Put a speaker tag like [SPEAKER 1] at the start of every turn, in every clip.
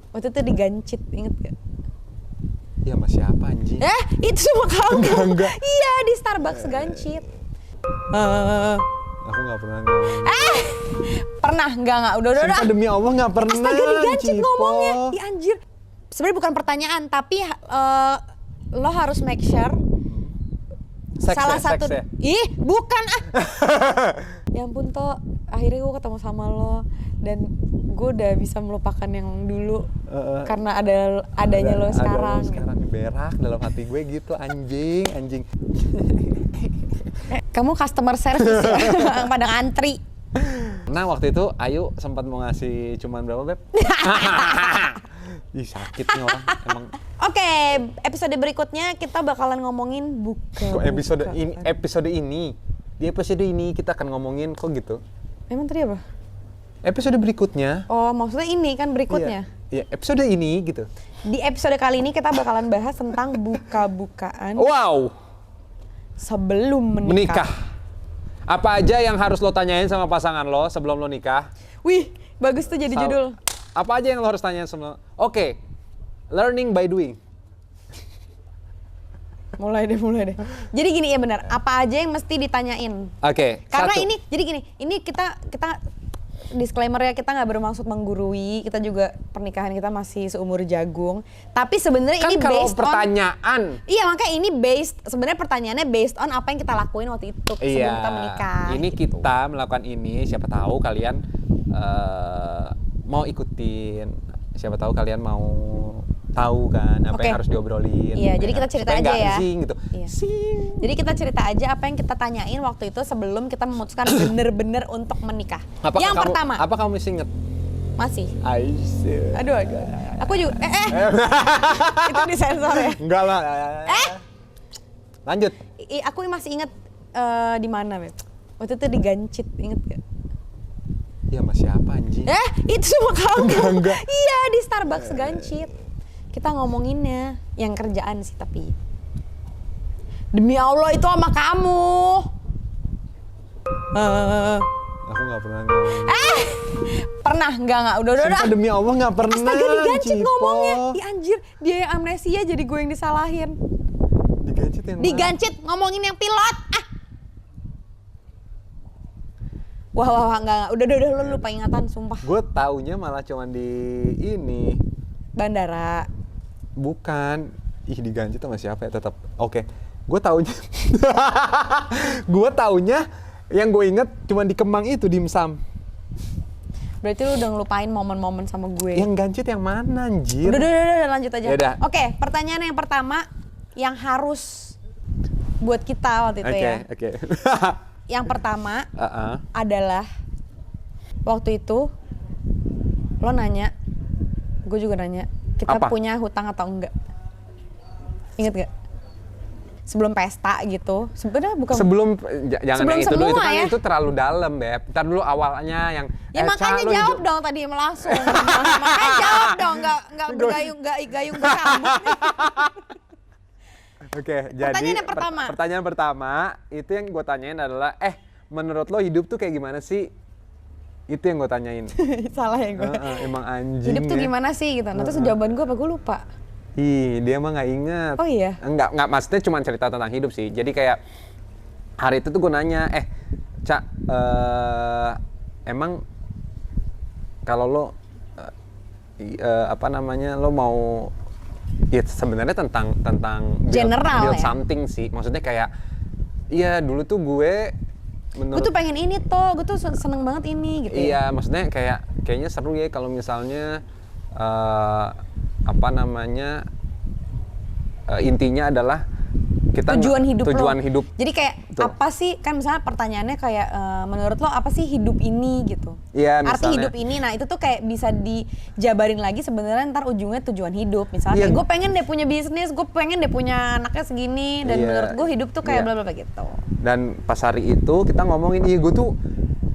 [SPEAKER 1] Waktu itu digancit, inget gak?
[SPEAKER 2] Ya sama siapa anjing?
[SPEAKER 1] Itu sama kamu.
[SPEAKER 2] Enggak.
[SPEAKER 1] Iya, di Starbucks gancit.
[SPEAKER 2] Aku gak pernah ngomong.
[SPEAKER 1] Pernah? Enggak. Udah.
[SPEAKER 2] Sumpah demi Allah gak pernah.
[SPEAKER 1] Astaga, digancit
[SPEAKER 2] Cipo.
[SPEAKER 1] ngomongnya. Ih anjir. Sebenarnya bukan pertanyaan, tapi lo harus make sure salah satu.
[SPEAKER 2] Seks ya?
[SPEAKER 1] Ih, bukan Ya ampun toh, akhirnya gue ketemu sama lo dan gue udah bisa melupakan yang dulu karena adanya lo sekarang.
[SPEAKER 2] Sekarang berak dalam hati gue gitu, anjing.
[SPEAKER 1] Kamu customer service ya, pada ngantri.
[SPEAKER 2] Nah waktu itu Ayu sempat mau ngasih cuman berapa, Beb? Ih sakit nih orang emang.
[SPEAKER 1] Oke, episode berikutnya kita bakalan ngomongin buka.
[SPEAKER 2] Episode ini di episode ini kita akan ngomongin kok gitu.
[SPEAKER 1] Emang tadi apa?
[SPEAKER 2] Episode berikutnya.
[SPEAKER 1] Oh, maksudnya ini kan berikutnya.
[SPEAKER 2] Iya, episode ini gitu.
[SPEAKER 1] Di episode kali ini kita bakalan bahas tentang buka-bukaan
[SPEAKER 2] Wow.
[SPEAKER 1] sebelum
[SPEAKER 2] Menikah. Apa aja yang harus lo tanyain sama pasangan lo sebelum lo nikah?
[SPEAKER 1] Wih, bagus tuh jadi judul.
[SPEAKER 2] Apa aja yang lo harus tanyain sebelum? Oke. Learning by doing.
[SPEAKER 1] Mulai deh. Jadi gini ya benar, apa aja yang mesti ditanyain?
[SPEAKER 2] Oke.
[SPEAKER 1] Karena
[SPEAKER 2] satu.
[SPEAKER 1] ini kita disclaimer ya, kita nggak bermaksud menggurui, kita juga pernikahan kita masih seumur jagung. Tapi sebenarnya
[SPEAKER 2] Kan
[SPEAKER 1] ini
[SPEAKER 2] kalau
[SPEAKER 1] based
[SPEAKER 2] pertanyaan.
[SPEAKER 1] Iya, makanya ini sebenarnya pertanyaannya based on apa yang kita lakuin waktu itu sebelum kita menikah.
[SPEAKER 2] Ini
[SPEAKER 1] gitu.
[SPEAKER 2] kita melakukan ini, siapa tahu kalian mau ikutin, siapa tahu kalian mau tahu kan apa yang harus diobrolin.
[SPEAKER 1] Iya, jadi kita cerita
[SPEAKER 2] supaya
[SPEAKER 1] aja
[SPEAKER 2] nggak
[SPEAKER 1] ya.
[SPEAKER 2] Zing, gitu.
[SPEAKER 1] Iya.
[SPEAKER 2] Sing.
[SPEAKER 1] Jadi kita cerita aja apa yang kita tanyain waktu itu sebelum kita memutuskan bener-bener untuk menikah. Pertama.
[SPEAKER 2] Apa kamu masih inget?
[SPEAKER 1] Masih.
[SPEAKER 2] Aisyah.
[SPEAKER 1] Aduh. Aku juga. Itu disensor ya.
[SPEAKER 2] Enggak lah. Lanjut.
[SPEAKER 1] Aku masih inget di mana, Beb? Waktu itu digancit, inget gak?
[SPEAKER 2] Ya sama siapa anjing?
[SPEAKER 1] Itu sama kamu.
[SPEAKER 2] Enggak.
[SPEAKER 1] Iya, di Starbucks gancit. Kita ngomonginnya yang kerjaan sih tapi. Demi Allah itu sama kamu.
[SPEAKER 2] Aku nggak pernah ngomong.
[SPEAKER 1] Pernah? Enggak. Udah.
[SPEAKER 2] Sumpah demi Allah nggak pernah.
[SPEAKER 1] Astaga, digancit
[SPEAKER 2] Cipo.
[SPEAKER 1] ngomongnya. Ih anjir, dia yang amnesia jadi gue yang disalahin.
[SPEAKER 2] Digancit yang mana?
[SPEAKER 1] Digancit ngomongin yang pilot. Wah, enggak. Udah lu lupa ingatan, sumpah.
[SPEAKER 2] Gue taunya malah cuman di ini.
[SPEAKER 1] Bandara.
[SPEAKER 2] Bukan. Ih digancit sama siapa ya tetap. Oke. Gue taunya. Gue taunya yang gue inget cuman di Kemang itu dimsum.
[SPEAKER 1] Berarti lu udah ngelupain momen-momen sama gue.
[SPEAKER 2] Yang gancit yang mana anjir?
[SPEAKER 1] Udah lanjut aja.
[SPEAKER 2] Yaudah.
[SPEAKER 1] Oke, pertanyaan yang pertama yang harus buat kita waktu itu ya.
[SPEAKER 2] Oke.
[SPEAKER 1] Yang pertama adalah waktu itu lo nanya, gue juga nanya, kita punya hutang atau enggak? Ingat gak? Sebelum pesta gitu, sebenarnya bukan.
[SPEAKER 2] Jangan
[SPEAKER 1] sebelum
[SPEAKER 2] yang itu dulu, itu kan
[SPEAKER 1] ya?
[SPEAKER 2] itu terlalu dalam, Beb. Ntar dulu awalnya yang.
[SPEAKER 1] Ya makanya jawab dong tadi langsung. Makanya jawab dong, nggak bergayung berambut.
[SPEAKER 2] Oke, jadi pertanyaan pertama itu yang gue tanyain adalah, menurut lo hidup tuh kayak gimana sih? Itu yang gue tanyain.
[SPEAKER 1] Salah ya gue.
[SPEAKER 2] Emang anjing.
[SPEAKER 1] Hidup tuh gimana sih gitu. Nah terus jawaban gue apa? Gue lupa.
[SPEAKER 2] Dia mah nggak inget.
[SPEAKER 1] Oh iya?
[SPEAKER 2] Enggak, maksudnya cuma cerita tentang hidup sih. Jadi kayak hari itu tuh gue nanya, Cak, emang kalau lo lo mau sebenarnya tentang
[SPEAKER 1] general
[SPEAKER 2] build
[SPEAKER 1] ya?
[SPEAKER 2] something sih. Maksudnya kayak iya dulu tuh gue
[SPEAKER 1] tuh pengen ini toh, gue tuh seneng banget ini gitu.
[SPEAKER 2] Iya, maksudnya kayaknya seru ya kalau misalnya intinya adalah kita
[SPEAKER 1] tujuan hidup. Jadi kayak
[SPEAKER 2] Betul.
[SPEAKER 1] apa sih, kan misalnya pertanyaannya kayak menurut lo apa sih hidup ini gitu?
[SPEAKER 2] Iya,
[SPEAKER 1] arti hidup ini. Nah itu tuh kayak bisa dijabarin lagi sebenarnya ntar ujungnya tujuan hidup. Misalnya kayak gue pengen deh punya bisnis, gue pengen deh punya anaknya segini, dan menurut gue hidup tuh kayak bla bla bla gitu.
[SPEAKER 2] Dan pas hari itu kita ngomongin, gue tuh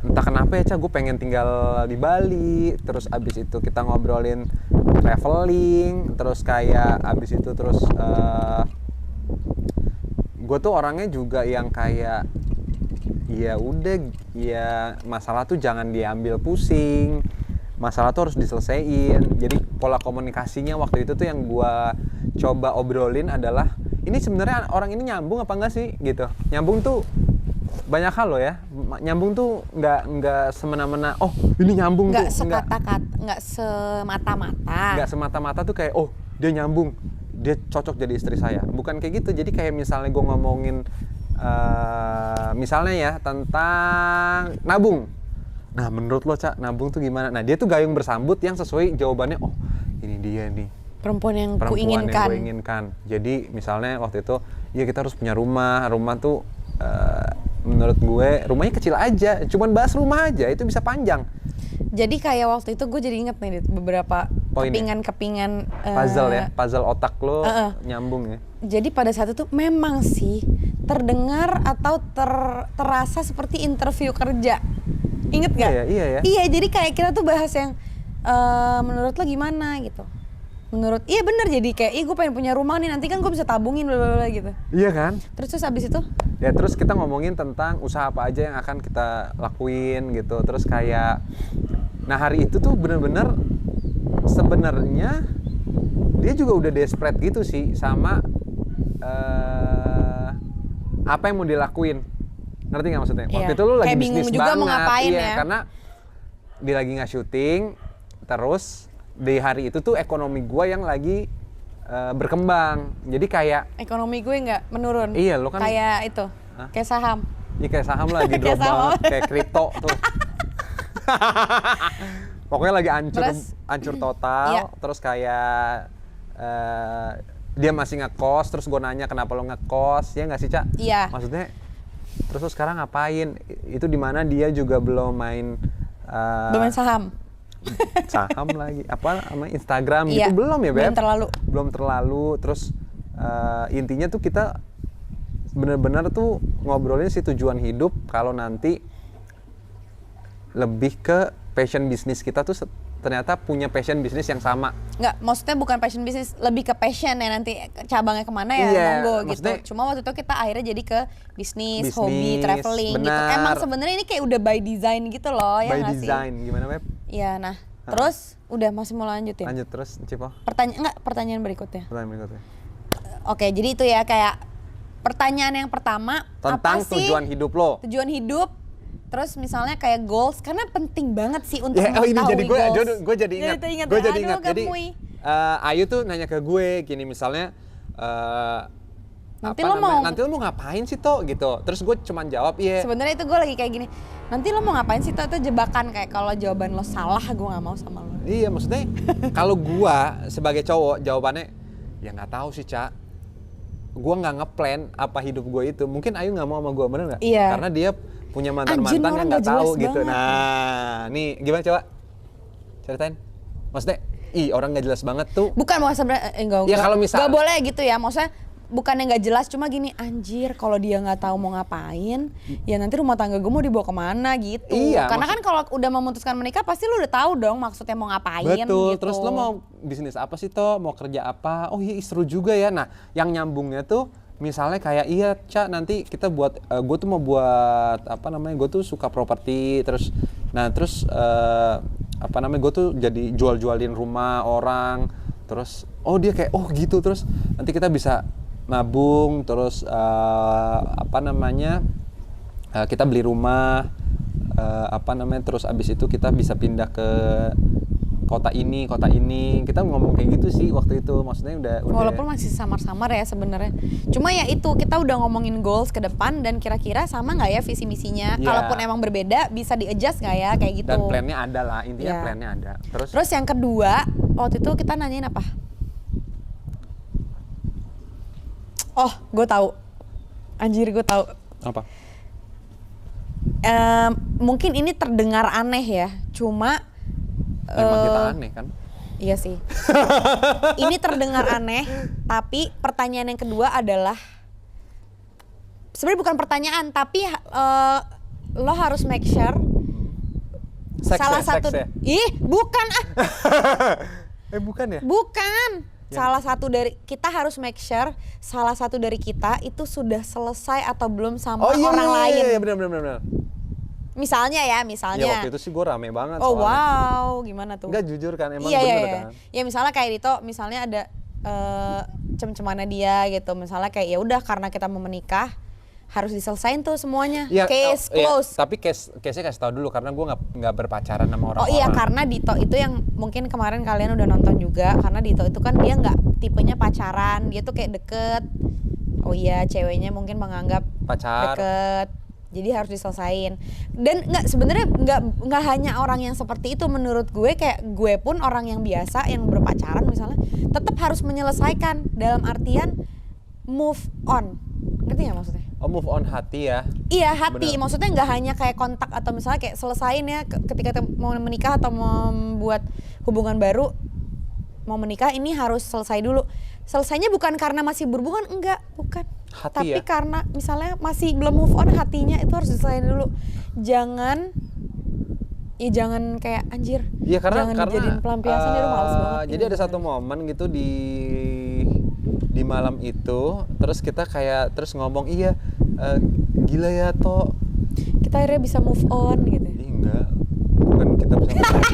[SPEAKER 2] entah kenapa ya, gue pengen tinggal di Bali. Terus abis itu kita ngobrolin traveling, terus kayak abis itu terus gue tuh orangnya juga yang kayak ya udah, ya masalah tuh jangan diambil pusing, masalah tuh harus diselesaikan. Jadi pola komunikasinya waktu itu tuh yang gua coba obrolin adalah ini sebenarnya orang ini nyambung apa enggak sih gitu. Nyambung tuh banyak hal loh ya. Nyambung tuh nggak semena-mena. Oh ini nyambung
[SPEAKER 1] nggak
[SPEAKER 2] tuh.
[SPEAKER 1] Nggak semata-mata.
[SPEAKER 2] Nggak semata-mata tuh kayak oh dia nyambung, dia cocok jadi istri saya. Bukan kayak gitu. Jadi kayak misalnya gue ngomongin misalnya ya tentang nabung. Nah menurut lo Cak, nabung tuh gimana? Nah dia tuh gayung bersambut yang sesuai jawabannya. Oh ini dia nih
[SPEAKER 1] perempuan yang
[SPEAKER 2] gue
[SPEAKER 1] kuinginkan.
[SPEAKER 2] inginkan. Jadi misalnya waktu itu ya kita harus punya rumah tuh menurut gue rumahnya kecil aja, cuman bahas rumah aja itu bisa panjang.
[SPEAKER 1] Jadi kayak waktu itu gue jadi inget nih beberapa kepingan
[SPEAKER 2] puzzle otak lo nyambung ya.
[SPEAKER 1] Jadi pada saat itu memang sih terdengar atau terasa seperti interview kerja. Ingat gak?
[SPEAKER 2] Iya ya.
[SPEAKER 1] Iya, jadi kayak kita tuh bahas yang menurut lo gimana gitu. Iya bener, jadi kayak gue pengen punya rumah nih, nanti kan gue bisa tabungin blablabla gitu.
[SPEAKER 2] Iya kan?
[SPEAKER 1] Terus abis itu?
[SPEAKER 2] Ya terus kita ngomongin tentang usaha apa aja yang akan kita lakuin gitu. Terus kayak nah hari itu tuh bener-bener sebenarnya dia juga udah desperate gitu sih sama apa yang mau dilakuin. Ngerti nggak maksudnya? Waktu itu lu lagi bisnis
[SPEAKER 1] juga
[SPEAKER 2] banget,
[SPEAKER 1] mau ngapain ya?
[SPEAKER 2] Karena dia lagi nggak syuting, terus di hari itu tuh ekonomi gua yang lagi berkembang, jadi kayak
[SPEAKER 1] ekonomi gue nggak menurun.
[SPEAKER 2] Iya lo kan
[SPEAKER 1] kayak itu, kayak saham.
[SPEAKER 2] Iya kayak saham lagi drop banget, kayak kripto tuh. Pokoknya lagi hancur total, iya. Terus kayak dia masih ngekos, terus gue nanya kenapa lo ngekos, ya nggak sih Cak?
[SPEAKER 1] Iya.
[SPEAKER 2] Maksudnya terus lo sekarang ngapain? Itu di mana dia juga belum main
[SPEAKER 1] saham.
[SPEAKER 2] Saham lagi, apa sama Instagram
[SPEAKER 1] iya,
[SPEAKER 2] gitu belum ya Beb?
[SPEAKER 1] Belum
[SPEAKER 2] terlalu. Terus intinya tuh kita benar-benar tuh ngobrolin si tujuan hidup kalau nanti lebih ke passion bisnis kita tuh ternyata punya passion bisnis yang sama.
[SPEAKER 1] Nggak, maksudnya bukan passion bisnis, lebih ke passion ya nanti cabangnya kemana ya,
[SPEAKER 2] iya,
[SPEAKER 1] monggo gitu. Cuma waktu itu kita akhirnya jadi ke bisnis hobi, traveling
[SPEAKER 2] bener.
[SPEAKER 1] Gitu. Emang sebenarnya ini kayak udah by design gitu loh, ya nggak sih?
[SPEAKER 2] By design, gimana Beb?
[SPEAKER 1] Iya, nah terus udah masih mau lanjutin?
[SPEAKER 2] Lanjut terus, Cipo.
[SPEAKER 1] Pertanyaan berikutnya.
[SPEAKER 2] Pertanyaan berikutnya.
[SPEAKER 1] Oke, jadi itu ya kayak pertanyaan yang pertama
[SPEAKER 2] tentang
[SPEAKER 1] apa sih
[SPEAKER 2] tujuan hidup lo?
[SPEAKER 1] Tujuan hidup. Terus misalnya kayak goals, karena penting banget sih untuk
[SPEAKER 2] ini jadi
[SPEAKER 1] goals.
[SPEAKER 2] Gue jadi ingat. Jadi Ayu tuh nanya ke gue gini misalnya nanti lo mau ngapain sih Toh gitu. Terus gue cuman jawab iya.
[SPEAKER 1] Sebenarnya itu gue lagi kayak gini. Nanti lo mau ngapain sih Toh, itu jebakan, kayak kalau jawaban lo salah gue nggak mau sama lo.
[SPEAKER 2] Iya, maksudnya kalau gue sebagai cowok jawabannya ya nggak tahu sih Cak. Gue nggak ngeplan apa hidup gue itu. Mungkin Ayu nggak mau sama gue, bener nggak?
[SPEAKER 1] Iya.
[SPEAKER 2] Karena dia punya mantan-mantan yang nggak tahu gitu.
[SPEAKER 1] Banget.
[SPEAKER 2] Nah, nih gimana coba ceritain? Maksudnya, orang nggak jelas banget tuh.
[SPEAKER 1] Bukan mau sebenarnya
[SPEAKER 2] ya kalau misal
[SPEAKER 1] nggak boleh gitu ya, maksudnya bukannya nggak jelas, cuma gini, anjir kalau dia nggak tahu mau ngapain, ya nanti rumah tangga gue mau dibawa kemana gitu.
[SPEAKER 2] Iya,
[SPEAKER 1] karena kan kalau udah memutuskan menikah pasti lu udah tahu dong maksudnya mau ngapain.
[SPEAKER 2] Betul.
[SPEAKER 1] Gitu.
[SPEAKER 2] Terus lo mau bisnis apa sih Toh? Mau kerja apa? Oh iya seru juga ya. Nah, yang nyambungnya tuh misalnya kayak iya Cak nanti kita buat gue tuh mau buat apa namanya, gue tuh suka properti terus apa namanya, gue tuh jadi jual-jualin rumah orang, terus oh dia kayak oh gitu, terus nanti kita bisa nabung, terus apa namanya kita beli rumah apa namanya, terus abis itu kita bisa pindah ke kota ini, kita ngomong kayak gitu sih waktu itu, maksudnya udah
[SPEAKER 1] walaupun masih samar-samar ya sebenarnya. Cuma ya itu kita udah ngomongin goals ke depan dan kira-kira sama nggak ya visi misinya. Yeah. Kalaupun emang berbeda bisa di-adjust nggak ya kayak gitu.
[SPEAKER 2] Dan plannya ada lah, intinya plannya ada.
[SPEAKER 1] Terus yang kedua waktu itu kita nanyain apa? Oh, gue tahu. Anjir, gue tahu.
[SPEAKER 2] Apa?
[SPEAKER 1] Mungkin ini terdengar aneh ya, cuma
[SPEAKER 2] emang kita aneh kan?
[SPEAKER 1] Iya sih. Ini terdengar aneh, tapi pertanyaan yang kedua adalah sebenarnya bukan pertanyaan, tapi lo harus make sure salah satu. Ih, bukan ah.
[SPEAKER 2] Bukan ya?
[SPEAKER 1] Bukan. Salah satu dari kita harus make sure salah satu dari kita itu sudah selesai atau belum sama orang lain.
[SPEAKER 2] Iya, benar.
[SPEAKER 1] Misalnya ya.
[SPEAKER 2] Iya waktu itu sih gue rame banget
[SPEAKER 1] Oh
[SPEAKER 2] soalnya.
[SPEAKER 1] wow, gimana tuh?
[SPEAKER 2] Enggak jujur kan, emang
[SPEAKER 1] Iya,
[SPEAKER 2] bener
[SPEAKER 1] iya.
[SPEAKER 2] kan?
[SPEAKER 1] Ya misalnya kayak Dito, misalnya ada cem-cemannya dia gitu. Misalnya kayak ya udah karena kita mau menikah harus diselesain tuh semuanya.
[SPEAKER 2] Ya,
[SPEAKER 1] Case close.
[SPEAKER 2] tapi case-nya kasih tahu dulu karena gue nggak berpacaran sama orang-orang.
[SPEAKER 1] Oh iya, karena Dito itu yang mungkin kemarin kalian udah nonton juga, karena Dito itu kan dia nggak tipenya pacaran, dia tuh kayak deket. Oh iya, ceweknya mungkin menganggap
[SPEAKER 2] Pacar.
[SPEAKER 1] deket, jadi harus diselesain. Dan sebenarnya nggak hanya orang yang seperti itu, menurut gue kayak gue pun orang yang biasa yang berpacaran misalnya tetap harus menyelesaikan dalam artian move on. Ngerti nggak maksudnya?
[SPEAKER 2] Oh move on hati ya?
[SPEAKER 1] Iya hati,
[SPEAKER 2] Bener.
[SPEAKER 1] maksudnya nggak hanya kayak kontak atau misalnya kayak selesain ya ketika mau menikah atau mau membuat hubungan baru, mau menikah ini harus selesai dulu. Selesainya bukan karena masih berhubungan, enggak, bukan.
[SPEAKER 2] Hati
[SPEAKER 1] Tapi
[SPEAKER 2] ya?
[SPEAKER 1] karena misalnya masih belum move on, hatinya itu harus diselesain dulu. Jangan kayak anjir.
[SPEAKER 2] Iya karena
[SPEAKER 1] dijadiin pelampiasan dia males banget.
[SPEAKER 2] Jadi ada satu momen gitu di malam itu, terus kita kayak terus ngomong gila ya Toh.
[SPEAKER 1] Kita akhirnya bisa move on gitu.
[SPEAKER 2] Ih, enggak, bukan kita bisa move on.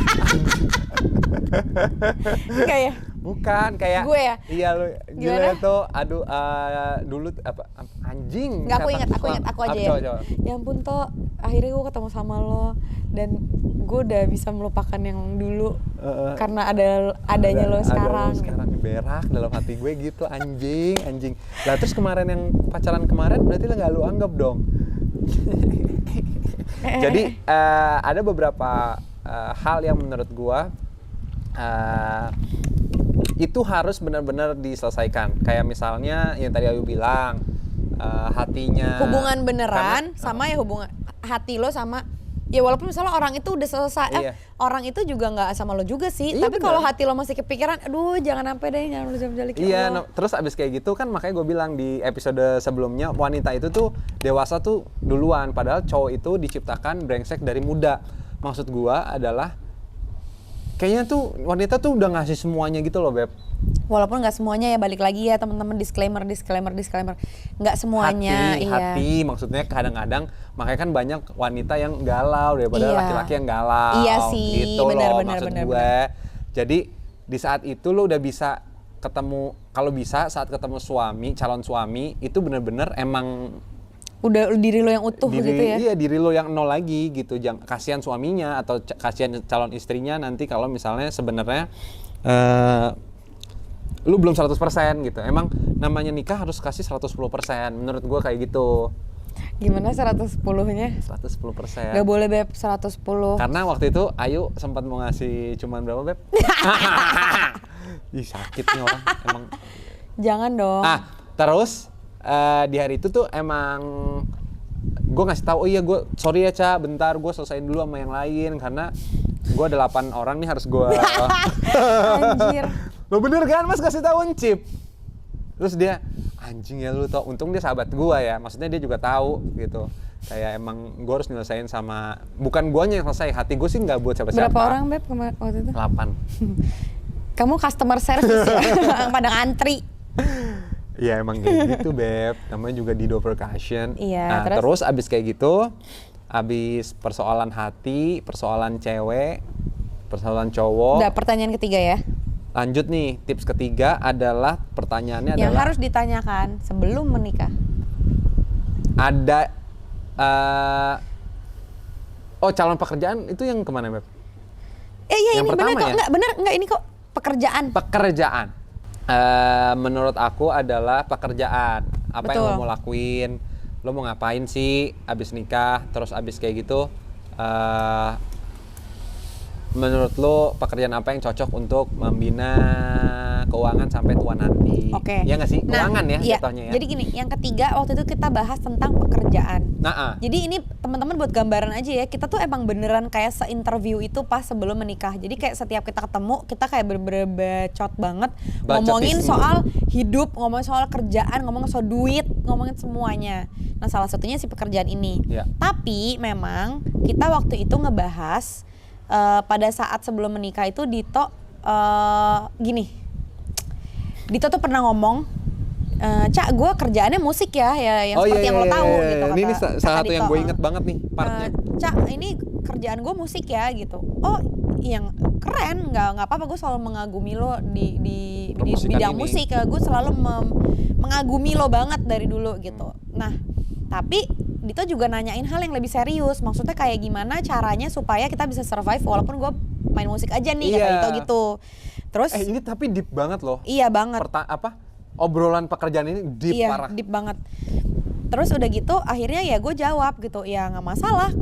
[SPEAKER 1] Enggak ya?
[SPEAKER 2] Bukan kayak
[SPEAKER 1] Gue ya?
[SPEAKER 2] Iya lu gila
[SPEAKER 1] Gimana?
[SPEAKER 2] ya Toh. Aduh dulu apa anjing.
[SPEAKER 1] Enggak, aku
[SPEAKER 2] kata-
[SPEAKER 1] ingat aku aja ya.
[SPEAKER 2] Coba.
[SPEAKER 1] Ya ampun Toh, akhirnya gue ketemu sama lo dan gue udah bisa melupakan yang dulu karena adanya lo sekarang.
[SPEAKER 2] Sekarang berak dalam hati gue gitu, anjing. Lah terus kemarin yang pacaran kemarin berarti lah nggak lu anggap dong. Jadi ada beberapa hal yang menurut gue itu harus benar-benar diselesaikan. Kayak misalnya yang tadi Ayu bilang hatinya.
[SPEAKER 1] Hubungan beneran sama ya hubungan hati lo sama. Ya walaupun misalnya orang itu udah selesai,
[SPEAKER 2] Iya.
[SPEAKER 1] orang itu juga nggak sama lo juga sih.
[SPEAKER 2] Iya,
[SPEAKER 1] Tapi
[SPEAKER 2] bener.
[SPEAKER 1] kalau hati lo masih kepikiran, aduh jangan sampai deh, jangan lo jalik
[SPEAKER 2] Iya, terus abis kayak gitu kan makanya gue bilang di episode sebelumnya wanita itu tuh dewasa tuh duluan, padahal cowok itu diciptakan brengsek dari muda. Maksud gue adalah kayaknya tuh wanita tuh udah ngasih semuanya gitu loh Beb.
[SPEAKER 1] Walaupun nggak semuanya ya, balik lagi ya teman-teman, disclaimer, nggak semuanya.
[SPEAKER 2] Hati maksudnya kadang-kadang makanya kan banyak wanita yang galau daripada
[SPEAKER 1] Iya.
[SPEAKER 2] laki-laki yang galau.
[SPEAKER 1] Iya sih,
[SPEAKER 2] gitu
[SPEAKER 1] benar,
[SPEAKER 2] loh
[SPEAKER 1] benar,
[SPEAKER 2] maksud
[SPEAKER 1] benar,
[SPEAKER 2] gue. Jadi di saat itu lo udah bisa ketemu, kalau bisa saat ketemu suami, calon suami itu bener-bener emang
[SPEAKER 1] Udah diri lo yang utuh gitu ya.
[SPEAKER 2] Iya, diri lo yang nol lagi gitu. Jangan kasihan suaminya atau kasihan calon istrinya nanti kalau misalnya sebenarnya lu belum 100% gitu. Emang namanya nikah harus kasih 110%. Menurut gua kayak gitu.
[SPEAKER 1] Gimana 110-nya?
[SPEAKER 2] 110%.
[SPEAKER 1] Gak boleh Beb, 110.
[SPEAKER 2] Karena waktu itu Ayu sempat mau ngasih cuman berapa, Beb? Ih, sakit nih orang emang.
[SPEAKER 1] Jangan dong.
[SPEAKER 2] Terus di hari itu tuh emang gue ngasih tahu, oh iya gue sorry ya Ca, bentar gue selesaiin dulu sama yang lain karena gue ada 8 orang nih harus gue.
[SPEAKER 1] Anjir.
[SPEAKER 2] Lo bener kan Mas kasih tahu Cip? Terus dia anjing ya lu tau, untung dia sahabat gue ya, maksudnya dia juga tahu gitu. Kayak emang gue harus nyelesain sama, bukan guanya yang selesai, hati gue sih nggak buat siapa-siapa.
[SPEAKER 1] Berapa orang Beb waktu itu?
[SPEAKER 2] 8.
[SPEAKER 1] Kamu customer service ya? Pada ngantri.
[SPEAKER 2] Iya emang kayak gitu Beb, namanya juga Dido Percussion.
[SPEAKER 1] Iya,
[SPEAKER 2] Nah terus abis kayak gitu, abis persoalan hati, persoalan cewek, persoalan cowok.
[SPEAKER 1] Udah, pertanyaan ketiga ya.
[SPEAKER 2] Lanjut nih, tips ketiga adalah pertanyaannya
[SPEAKER 1] Yang
[SPEAKER 2] adalah
[SPEAKER 1] harus ditanyakan sebelum menikah.
[SPEAKER 2] ada calon pekerjaan itu yang kemana Beb?
[SPEAKER 1] Iya
[SPEAKER 2] Yang
[SPEAKER 1] ini benar
[SPEAKER 2] pertama
[SPEAKER 1] kok,
[SPEAKER 2] ya?
[SPEAKER 1] enggak ini kok pekerjaan.
[SPEAKER 2] Pekerjaan. Menurut aku adalah pekerjaan. Apa yang
[SPEAKER 1] Betul.
[SPEAKER 2] lo mau lakuin? Lo mau ngapain sih abis nikah? Terus abis kayak gitu, menurut lo pekerjaan apa yang cocok untuk membina keuangan sampai tua nanti?
[SPEAKER 1] Oke.
[SPEAKER 2] Ya nggak sih? Keuangan ya
[SPEAKER 1] iya.
[SPEAKER 2] jatuhnya ya?
[SPEAKER 1] Jadi gini, yang ketiga waktu itu kita bahas tentang pekerjaan. Jadi ini teman-teman buat gambaran aja ya, kita tuh emang beneran kayak se-interview itu pas sebelum menikah. Jadi kayak setiap kita ketemu, kita kayak bener-bener bacot banget. Ngomongin soal hidup, ngomongin soal kerjaan, ngomongin soal duit, ngomongin semuanya. Nah salah satunya si pekerjaan ini.
[SPEAKER 2] Ya.
[SPEAKER 1] Tapi memang kita waktu itu ngebahas pada saat sebelum menikah itu Dito gini. Dito tuh pernah ngomong, Cak, gue kerjaannya musik ya yang seperti yang lo tahu gitu.
[SPEAKER 2] Ini salah satu yang gue
[SPEAKER 1] Dito.
[SPEAKER 2] inget banget nih partnya.
[SPEAKER 1] Cak ini kerjaan gue musik ya gitu. Oh yang keren, nggak apa-apa, gue selalu mengagumi lo di bidang
[SPEAKER 2] ini.
[SPEAKER 1] musik ya. Gue selalu mengagumi lo banget dari dulu gitu. Nah tapi Dito juga nanyain hal yang lebih serius, maksudnya kayak gimana caranya supaya kita bisa survive walaupun gue main musik aja nih, kata Dito gitu. Terus
[SPEAKER 2] ini tapi deep banget loh.
[SPEAKER 1] Iya banget.
[SPEAKER 2] Obrolan pekerjaan ini deep parah.
[SPEAKER 1] Iya deep banget. Terus udah gitu akhirnya ya gue jawab gitu, ya nggak masalah.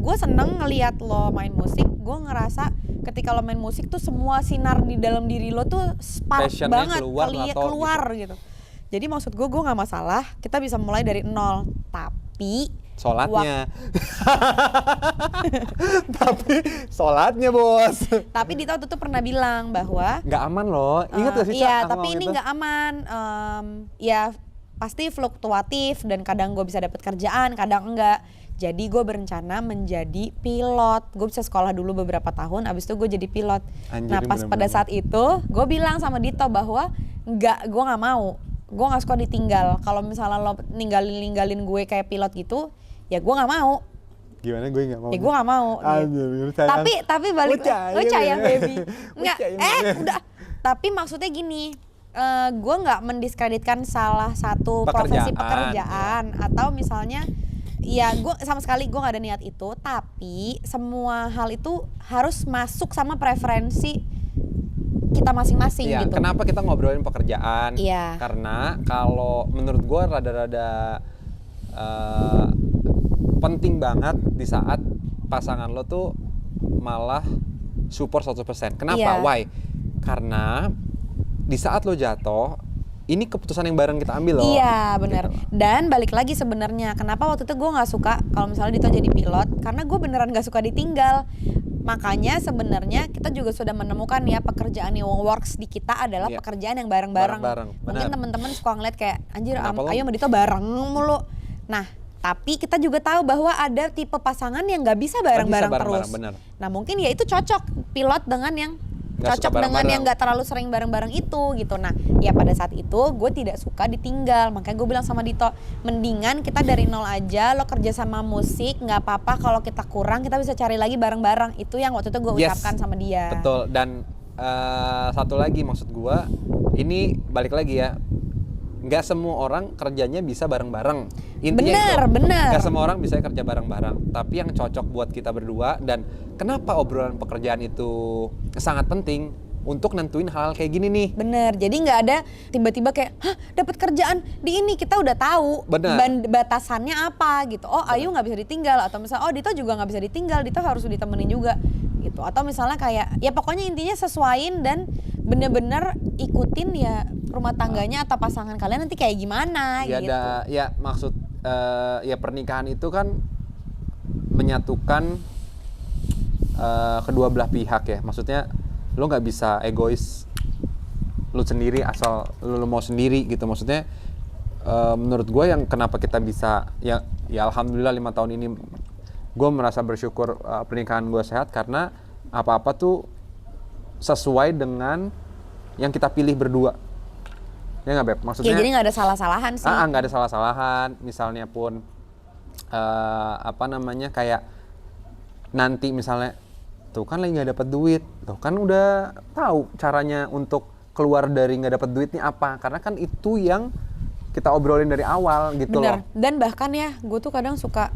[SPEAKER 1] Gue seneng ngeliat lo main musik, gue ngerasa ketika lo main musik tuh semua sinar di dalam diri lo tuh spark banget keluar gitu. Jadi maksud gue nggak masalah, kita bisa mulai dari nol. Tapi
[SPEAKER 2] sholatnya, bos.
[SPEAKER 1] Tapi Dito tuh pernah bilang bahwa
[SPEAKER 2] nggak aman loh. Ingat gak sih?
[SPEAKER 1] Iya, tapi ini nggak aman. Ya pasti fluktuatif dan kadang gue bisa dapet kerjaan, kadang enggak. Jadi gue berencana menjadi pilot. Gue bisa sekolah dulu beberapa tahun, abis itu gue jadi pilot. Anjir, nah pas pada saat itu, gue bilang sama Dito bahwa gue nggak mau. Gue nggak suka ditinggal. Kalau misalnya lo ninggalin gue kayak pilot gitu, ya gue nggak mau.
[SPEAKER 2] Gimana gue nggak mau?
[SPEAKER 1] Ya gue nggak mau. Tapi balik, gue sayang baby. Nggak, udah. Tapi maksudnya gini, gue nggak mendiskreditkan salah satu profesi pekerjaan atau misalnya, ya gue sama sekali gue nggak ada niat itu. Tapi semua hal itu harus masuk sama preferensi kita masing-masing gitu.
[SPEAKER 2] Kenapa kita ngobrolin pekerjaan?
[SPEAKER 1] Iya.
[SPEAKER 2] Karena kalau menurut gue rada-rada penting banget di saat pasangan lo tuh malah support 100%. Kenapa? Why? Karena di saat lo jatuh, ini keputusan yang bareng kita ambil loh.
[SPEAKER 1] Iya benar.
[SPEAKER 2] Gitu.
[SPEAKER 1] Dan balik lagi sebenarnya kenapa waktu itu gue nggak suka kalau misalnya Dito jadi pilot, karena gue beneran nggak suka ditinggal. Makanya sebenarnya kita juga sudah menemukan ya pekerjaan yang works di kita adalah pekerjaan yang bareng-bareng. Mungkin teman-teman suka ngeliat kayak anjir ayo sama Dito bareng mulu. Nah tapi kita juga tahu bahwa ada tipe pasangan yang nggak bisa bareng-bareng terus. Nah mungkin ya itu cocok pilot dengan yang cocok dengan yang nggak terlalu sering bareng-bareng itu gitu. Nah ya pada saat itu gue tidak suka ditinggal, makanya gue bilang sama Dito mendingan kita dari nol aja, lo kerja sama musik nggak apa-apa, kalau kita kurang kita bisa cari lagi bareng-bareng. Itu yang waktu itu gue ucapkan sama dia.
[SPEAKER 2] Betul. Dan satu lagi maksud gue, ini balik lagi ya, nggak semua orang kerjanya bisa bareng-bareng. Intinya
[SPEAKER 1] bener.
[SPEAKER 2] Nggak semua orang bisa kerja bareng-bareng. Tapi yang cocok buat kita berdua, dan kenapa obrolan pekerjaan itu sangat penting untuk nentuin hal kayak gini nih.
[SPEAKER 1] Bener. Jadi nggak ada tiba-tiba kayak, dapat kerjaan di ini, kita udah tahu batasannya apa gitu. Oh Ayu nggak bisa ditinggal, atau misalnya Dito juga nggak bisa ditinggal, Dito harus ditemenin juga gitu. Atau misalnya kayak ya pokoknya intinya sesuaiin dan bener-bener ikutin ya rumah tangganya atau pasangan kalian nanti kayak gimana gitu.
[SPEAKER 2] Maksud ya pernikahan itu kan menyatukan kedua belah pihak ya. Maksudnya lo nggak bisa egois lo sendiri asal lo mau sendiri gitu. Maksudnya menurut gue yang kenapa kita bisa ya alhamdulillah 5 tahun ini gue merasa bersyukur pernikahan gue sehat karena apa-apa tuh sesuai dengan yang kita pilih berdua. Ya nggak Beb? Maksudnya
[SPEAKER 1] ya jadi nggak ada salah-salahan sih.
[SPEAKER 2] Nggak ada salah-salahan. Misalnya pun kayak nanti misalnya tuh kan lagi nggak dapat duit, tuh kan udah tahu caranya untuk keluar dari nggak dapat duitnya apa, karena kan itu yang kita obrolin dari awal gitu.
[SPEAKER 1] Bener.
[SPEAKER 2] Loh.
[SPEAKER 1] Dan bahkan ya gue tuh kadang suka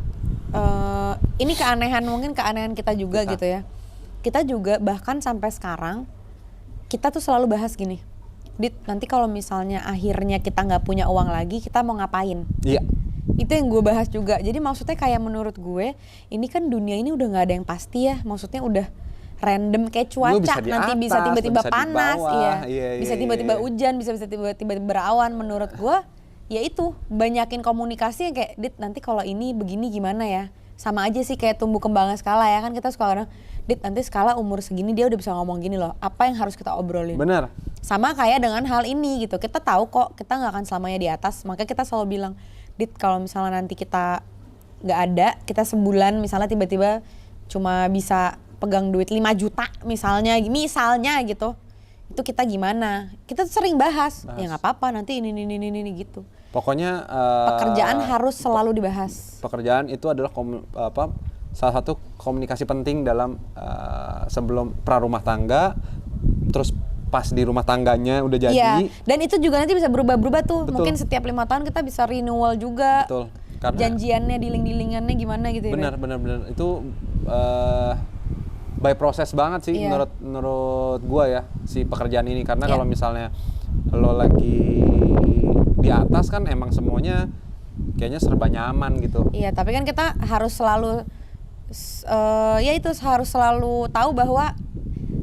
[SPEAKER 1] ini mungkin keanehan kita juga gitu ya. Kita juga bahkan sampai sekarang kita tuh selalu bahas gini, Dit, nanti kalau misalnya akhirnya kita nggak punya uang lagi, kita mau ngapain?
[SPEAKER 2] Iya.
[SPEAKER 1] Itu yang gue bahas juga. Jadi maksudnya kayak menurut gue, ini kan dunia ini udah nggak ada yang pasti ya. Maksudnya udah random kayak cuaca. Nanti bisa tiba-tiba panas, bisa tiba-tiba hujan, bisa tiba-tiba berawan. Menurut gue, ya itu banyakin komunikasi yang kayak, Dit, nanti kalau ini begini gimana ya? Sama aja sih kayak tumbuh kembangnya Skala ya kan, kita suka kadang, Dit, nanti Skala umur segini dia udah bisa ngomong gini loh. Apa yang harus kita obrolin?
[SPEAKER 2] Bener.
[SPEAKER 1] Sama kayak dengan hal ini gitu. Kita tahu kok kita nggak akan selamanya di atas. Makanya kita selalu bilang, Dit, kalau misalnya nanti kita nggak ada, kita sebulan misalnya tiba-tiba cuma bisa pegang duit 5 juta misalnya gitu. Itu kita gimana? Kita sering bahas. Ya nggak apa-apa, nanti ini gitu.
[SPEAKER 2] Pokoknya
[SPEAKER 1] pekerjaan harus selalu dibahas.
[SPEAKER 2] Pekerjaan itu adalah salah satu komunikasi penting dalam sebelum pra rumah tangga, terus pas di rumah tangganya udah jadi.
[SPEAKER 1] Iya, dan itu juga nanti bisa berubah-berubah tuh.
[SPEAKER 2] Betul.
[SPEAKER 1] Mungkin setiap 5 tahun kita bisa renewal juga.
[SPEAKER 2] Betul. Karena
[SPEAKER 1] janjiannya, diling-dilingannya gimana gitu ya.
[SPEAKER 2] Benar. Itu by proses banget sih menurut gua ya si pekerjaan ini, karena kalau misalnya lo lagi di atas kan emang semuanya kayaknya serba nyaman gitu.
[SPEAKER 1] Iya, tapi kan kita harus selalu harus selalu tahu bahwa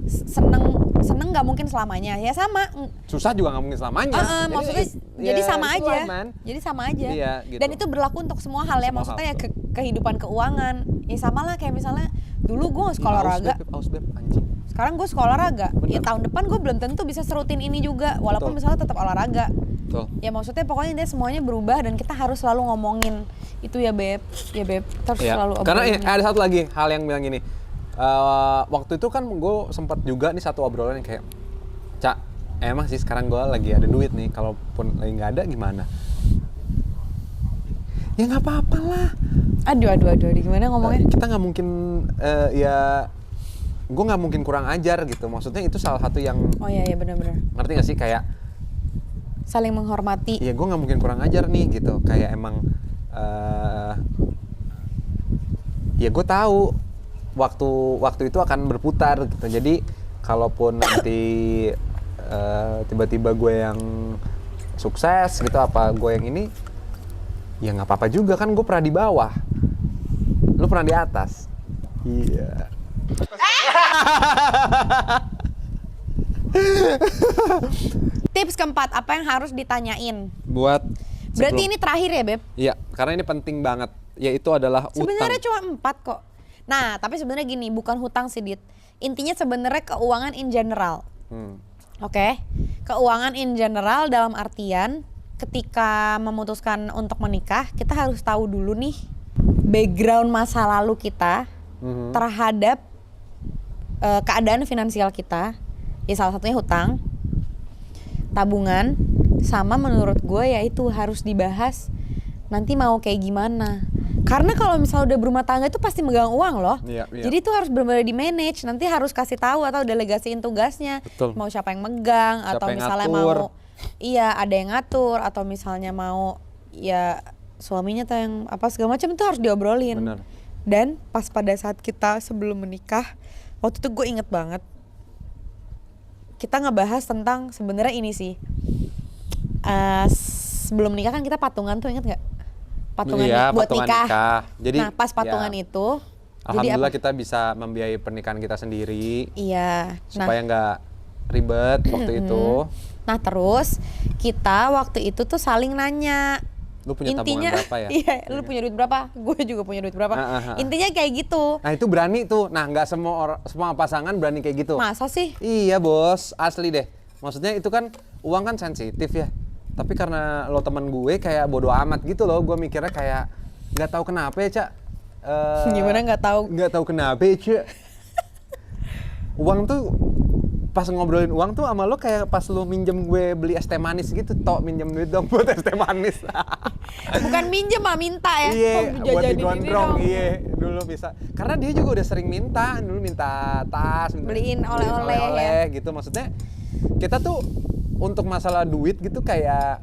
[SPEAKER 1] seneng nggak mungkin selamanya. Ya sama.
[SPEAKER 2] Susah juga nggak mungkin selamanya.
[SPEAKER 1] Maksudnya jadi sama aja.
[SPEAKER 2] Life,
[SPEAKER 1] jadi sama aja.
[SPEAKER 2] Iya, gitu.
[SPEAKER 1] Dan itu berlaku untuk semua hal ya. Maksudnya ya kehidupan keuangan. Ya sama lah kayak misalnya dulu gue nggak sekolah olahraga.
[SPEAKER 2] Aus beb, anjing.
[SPEAKER 1] Sekarang gue sekolah olahraga. Ya tahun depan gue belum tentu bisa serutin ini juga. Walaupun misalnya tetap olahraga.
[SPEAKER 2] Betul.
[SPEAKER 1] Ya maksudnya pokoknya dia semuanya berubah dan kita harus selalu ngomongin itu ya beb. Terus selalu obrolin.
[SPEAKER 2] Karena ada satu lagi hal yang bilang gini. Waktu itu kan gue sempat juga nih satu obrolan yang kayak, Cak, emang sih sekarang gue lagi ada duit nih, kalaupun lagi nggak ada gimana? Ya nggak apa-apa lah.
[SPEAKER 1] Aduh, gimana ngomongnya?
[SPEAKER 2] Kita nggak mungkin, gue nggak mungkin kurang ajar gitu. Maksudnya itu salah satu yang.
[SPEAKER 1] Oh iya benar-benar.
[SPEAKER 2] Ngerti nggak sih kayak?
[SPEAKER 1] Saling menghormati.
[SPEAKER 2] Iya, gue nggak mungkin kurang ajar nih gitu. Kayak emang, ya gue tahu. Waktu itu akan berputar gitu. Jadi kalaupun nanti tiba-tiba gue yang sukses gitu, apa gue yang ini, ya nggak apa-apa juga kan, gue pernah di bawah, lu pernah di atas. Iya.
[SPEAKER 1] Tips keempat, apa yang harus ditanyain?
[SPEAKER 2] Berarti
[SPEAKER 1] ini terakhir ya Beb?
[SPEAKER 2] Iya, karena ini penting banget. Yaitu adalah utang.
[SPEAKER 1] Sebenarnya cuma 4 kok. Nah, tapi sebenarnya gini, bukan hutang sih, Dit. Intinya sebenarnya keuangan in general. Oke? Keuangan in general dalam artian ketika memutuskan untuk menikah, kita harus tahu dulu nih background masa lalu kita terhadap keadaan finansial kita. Ya salah satunya hutang, tabungan, sama menurut gue ya itu harus dibahas nanti mau kayak gimana. Karena kalau misalnya udah berumah tangga itu pasti megang uang loh.
[SPEAKER 2] Iya.
[SPEAKER 1] Jadi itu harus benar-benar di manage. Nanti harus kasih tahu atau delegasiin tugasnya.
[SPEAKER 2] Betul.
[SPEAKER 1] Mau siapa yang megang atau
[SPEAKER 2] yang
[SPEAKER 1] misalnya
[SPEAKER 2] ngatur.
[SPEAKER 1] ada yang ngatur atau misalnya mau ya suaminya atau yang apa segala macam itu harus diobrolin.
[SPEAKER 2] Benar.
[SPEAKER 1] Dan pas pada saat kita sebelum menikah, waktu itu gue inget banget. Kita ngebahas tentang sebenarnya ini sih. Sebelum menikah kan kita patungan tuh, inget nggak? Patungan buat
[SPEAKER 2] patungan
[SPEAKER 1] nikah.
[SPEAKER 2] Jadi,
[SPEAKER 1] nah pas patungan itu,
[SPEAKER 2] alhamdulillah kita bisa membiayai pernikahan kita sendiri.
[SPEAKER 1] Iya.
[SPEAKER 2] Supaya nggak ribet waktu itu.
[SPEAKER 1] Nah terus kita waktu itu tuh saling nanya.
[SPEAKER 2] Lu punya
[SPEAKER 1] intinya,
[SPEAKER 2] tabungan berapa ya?
[SPEAKER 1] Iya, lu punya duit berapa? Gue juga punya duit berapa? Intinya kayak gitu.
[SPEAKER 2] Nah itu berani tuh. Nah nggak semua pasangan berani kayak gitu.
[SPEAKER 1] Masa sih?
[SPEAKER 2] Iya bos, asli deh. Maksudnya itu kan uang kan sensitif ya. Tapi karena lo temen gue kayak bodo amat gitu loh. Gue mikirnya kayak nggak tahu kenapa ya Cak.
[SPEAKER 1] Gimana nggak tahu?
[SPEAKER 2] Nggak tahu kenapa ya Cak. Uang tuh pas ngobrolin uang tuh sama lo kayak pas lo minjem gue beli es teh manis gitu. Tok minjem duit dong buat es teh manis.
[SPEAKER 1] Bukan minjem mah minta ya.
[SPEAKER 2] Iya, buat digondrong. Iya, dulu bisa. Karena dia juga udah sering minta. Dulu minta tas,
[SPEAKER 1] beliin oleh-oleh
[SPEAKER 2] ya. Gitu. Maksudnya kita tuh untuk masalah duit gitu kayak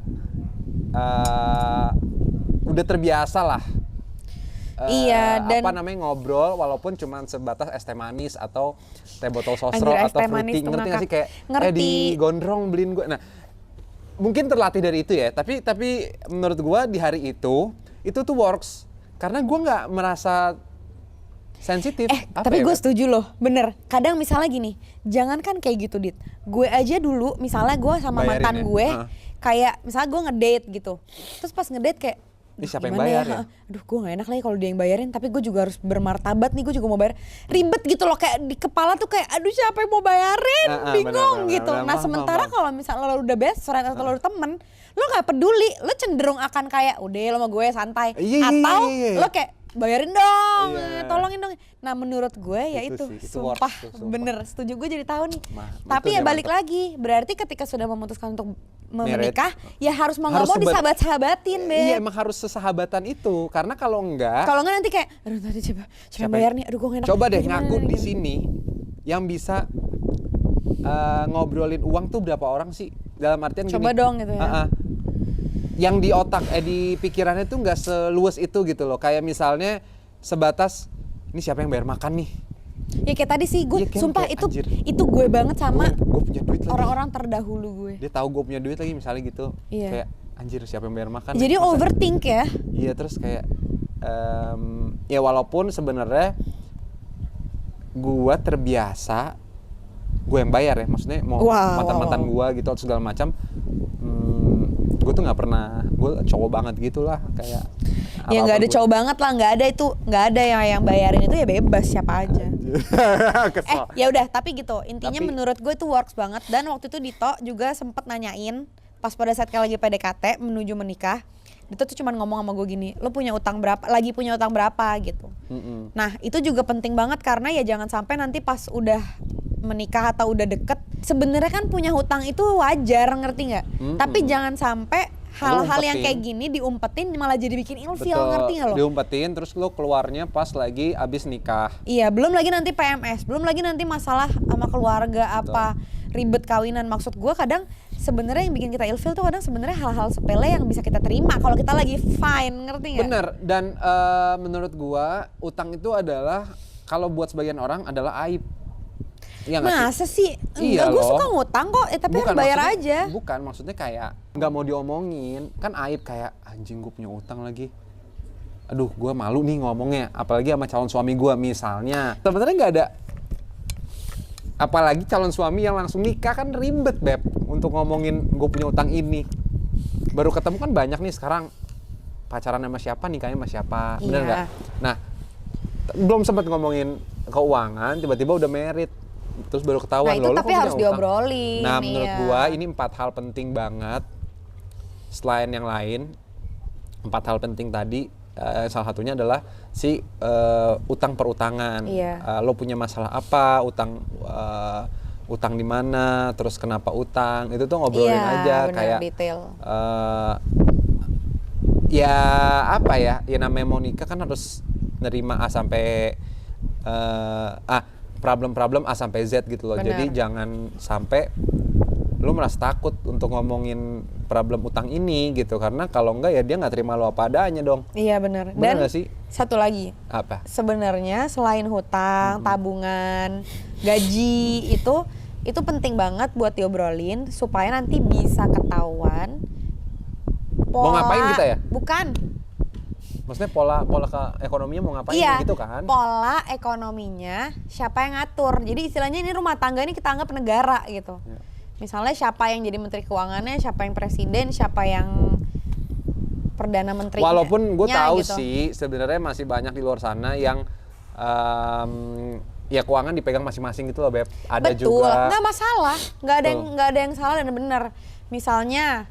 [SPEAKER 2] udah terbiasa lah.
[SPEAKER 1] Iya, dan
[SPEAKER 2] apa namanya ngobrol walaupun cuma sebatas es teh manis atau teh botol sosro atau fruity, ngerti nggak sih kayak di gondrong beliin gue. Nah, mungkin terlatih dari itu ya, tapi menurut gue di hari itu tuh works karena gue nggak merasa sensitif.
[SPEAKER 1] Tapi gue setuju loh, bener. Kadang misalnya gini, jangan kan kayak gitu Dit. Gue aja dulu, misalnya gue sama mantan gue, kayak misalnya gue ngedate gitu. Terus pas ngedate kayak,
[SPEAKER 2] siapa yang bayar ya?
[SPEAKER 1] Aduh gue gak enak lagi kalau dia yang bayarin, tapi gue juga harus bermartabat nih, gue juga mau bayar. Ribet gitu loh, kayak di kepala tuh kayak, aduh siapa yang mau bayarin, bingung gitu. Nah sementara kalau misalnya lo udah best friend atau lo udah temen, lo gak peduli, lo cenderung akan kayak, udah lo sama gue santai. Atau lo kayak, bayarin dong,
[SPEAKER 2] Iya.
[SPEAKER 1] tolongin dong. Nah menurut gue ya itu sumpah, bener, setuju, gue jadi tahu nih. Tapi ya balik lagi, berarti ketika sudah memutuskan untuk menikah, ya harus mau nggak mau disahabat-sahabatin, Beb.
[SPEAKER 2] Iya, emang harus sesahabatan itu, karena kalau enggak
[SPEAKER 1] nanti kayak, aduh tadi coba bayar nih, aduh gue enak.
[SPEAKER 2] Coba deh ngaku di sini yang bisa ngobrolin uang tuh berapa orang sih? Dalam artian
[SPEAKER 1] coba
[SPEAKER 2] gini,
[SPEAKER 1] dong gitu ya.
[SPEAKER 2] Yang di otak, di pikirannya tuh nggak seluas itu gitu loh. Kayak misalnya sebatas, ini siapa yang bayar makan nih?
[SPEAKER 1] Ya kayak tadi sih, gue sumpah
[SPEAKER 2] kayak,
[SPEAKER 1] itu gue banget sama
[SPEAKER 2] gue punya duit lagi.
[SPEAKER 1] Orang-orang terdahulu gue.
[SPEAKER 2] Dia tahu gue punya duit lagi misalnya gitu.
[SPEAKER 1] Iya.
[SPEAKER 2] Kayak anjir siapa yang bayar makan?
[SPEAKER 1] Jadi overthink ya.
[SPEAKER 2] Iya, terus kayak ya walaupun sebenarnya gue terbiasa gue yang bayar ya, maksudnya mau mantan-mantan gue gitu atau segala macam. Gue tuh nggak pernah, gue cowok banget gitulah kayak.
[SPEAKER 1] Ya nggak ada cowok banget lah, nggak ada yang bayarin itu ya bebas siapa aja. Ya udah, tapi gitu intinya menurut gue itu works banget. Dan waktu itu Dito juga sempet nanyain pas pada saat lagi PDKT menuju menikah, Dito tuh cuman ngomong sama gue gini, lo punya utang berapa, lagi punya utang berapa gitu. Nah itu juga penting banget karena ya jangan sampai nanti pas udah menikah atau udah deket, sebenarnya kan punya hutang itu wajar, ngerti nggak? Tapi jangan sampai hal-hal yang kayak gini diumpetin malah jadi bikin ilfil, ngerti nggak lo?
[SPEAKER 2] Diumpetin terus lo keluarnya pas lagi abis nikah.
[SPEAKER 1] Iya, belum lagi nanti PMS, belum lagi nanti masalah sama keluarga apa ribet kawinan. Maksud gue kadang sebenarnya yang bikin kita ilfil tuh kadang sebenarnya hal-hal sepele yang bisa kita terima kalau kita lagi fine, ngerti nggak?
[SPEAKER 2] Bener, dan menurut gue utang itu adalah kalau buat sebagian orang adalah aib. Iya
[SPEAKER 1] masa sih?
[SPEAKER 2] Iya,
[SPEAKER 1] gue suka ngutang kok, tapi harus bayar aja.
[SPEAKER 2] Bukan, maksudnya kayak nggak mau diomongin, kan aib kayak anjing gue punya utang lagi. Aduh, gue malu nih ngomongnya, apalagi sama calon suami gue misalnya. Sebenarnya nggak ada, apalagi calon suami yang langsung nikah kan ribet Beb untuk ngomongin gue punya utang ini. Baru ketemu kan banyak nih sekarang pacaran sama siapa, nikahnya sama siapa, bener nggak? Nah, belum sempat ngomongin keuangan, tiba-tiba udah merit. Terus baru ketahuan.
[SPEAKER 1] Nah itu tapi harus diobrolin.
[SPEAKER 2] Nah menurut gua ini 4 hal penting banget. Selain yang lain, 4 hal penting tadi, salah satunya adalah si utang perutangan. Lo punya masalah apa, utang di mana, terus kenapa utang, itu tuh ngobrolin aja.
[SPEAKER 1] Bener,
[SPEAKER 2] kayak
[SPEAKER 1] detail.
[SPEAKER 2] Ya apa ya, ya namanya mau nikah kan harus nerima A sampai problem-problem A sampai Z gitu loh.
[SPEAKER 1] Bener.
[SPEAKER 2] Jadi jangan sampai lu merasa takut untuk ngomongin problem utang ini gitu, karena kalau enggak ya dia nggak terima lo apa adanya dong.
[SPEAKER 1] Iya benar.
[SPEAKER 2] Dan
[SPEAKER 1] gak sih? Satu lagi.
[SPEAKER 2] Apa?
[SPEAKER 1] Sebenarnya selain hutang, tabungan, gaji itu penting banget buat diobrolin supaya nanti bisa ketahuan
[SPEAKER 2] mau ngapain kita ya?
[SPEAKER 1] Bukan.
[SPEAKER 2] Maksudnya pola ke ekonominya mau ngapain gitu kan?
[SPEAKER 1] Pola ekonominya siapa yang ngatur. Jadi istilahnya ini rumah tangga ini kita anggap negara gitu. Misalnya siapa yang jadi menteri keuangannya, siapa yang presiden, siapa yang perdana menteri.
[SPEAKER 2] Walaupun gue tahu
[SPEAKER 1] gitu.
[SPEAKER 2] sih sebenarnya masih banyak di luar sana yang ya keuangan dipegang masing-masing gitu loh Beb. Ada
[SPEAKER 1] Betul,
[SPEAKER 2] juga.
[SPEAKER 1] nggak masalah, nggak ada yang salah dan benar. Misalnya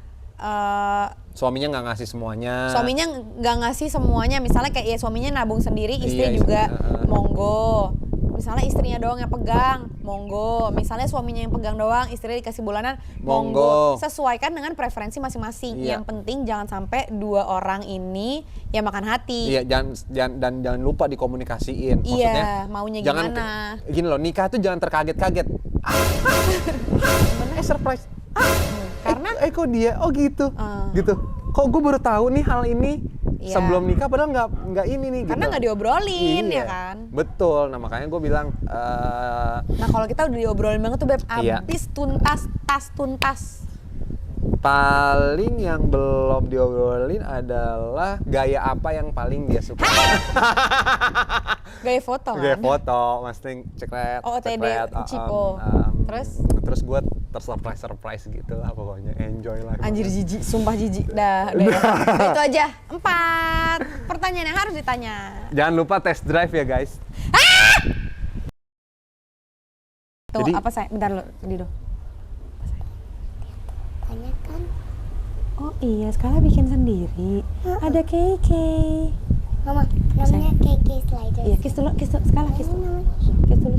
[SPEAKER 2] suaminya nggak ngasih semuanya.
[SPEAKER 1] Suaminya nggak ngasih semuanya, misalnya kayak ya suaminya nabung sendiri, istri juga monggo. Misalnya istrinya doang yang pegang, monggo. Misalnya suaminya yang pegang doang, istrinya dikasih bulanan, monggo. Sesuaikan dengan preferensi masing-masing. Yang penting jangan sampai dua orang ini yang makan hati.
[SPEAKER 2] Iya, jangan lupa dikomunikasiin.
[SPEAKER 1] Maksudnya maunya gimana?
[SPEAKER 2] Gini loh, nikah tuh jangan terkaget-kaget. Surprise.
[SPEAKER 1] Karena
[SPEAKER 2] kok dia gitu gitu, kok gue baru tahu nih hal ini sebelum nikah, padahal nggak ini nih
[SPEAKER 1] karena nggak diobrolin ya kan.
[SPEAKER 2] Betul, nah makanya gue bilang
[SPEAKER 1] nah kalau kita udah diobrolin banget tuh Beb, abis tuntas.
[SPEAKER 2] Paling yang belum diobrolin adalah gaya apa yang paling dia suka.
[SPEAKER 1] Gaya foto kan?
[SPEAKER 2] Gaya foto, masting cekret.
[SPEAKER 1] OOTD, cipo.
[SPEAKER 2] Terus gue tersurprise gitu lah pokoknya, enjoy lah.
[SPEAKER 1] Anjir jijik, sumpah jijik. Dah itu aja. 4 pertanyaan yang harus ditanya.
[SPEAKER 2] Jangan lupa test drive ya guys.
[SPEAKER 1] Tuh, apa saya? Bentar lo, Dido.
[SPEAKER 3] Kan?
[SPEAKER 1] Oh iya, sekarang bikin sendiri. Ada cake.
[SPEAKER 3] Mama, namanya KK Sliders.
[SPEAKER 1] Iya, kiss dulu, skala kiss dulu. Kiss dulu.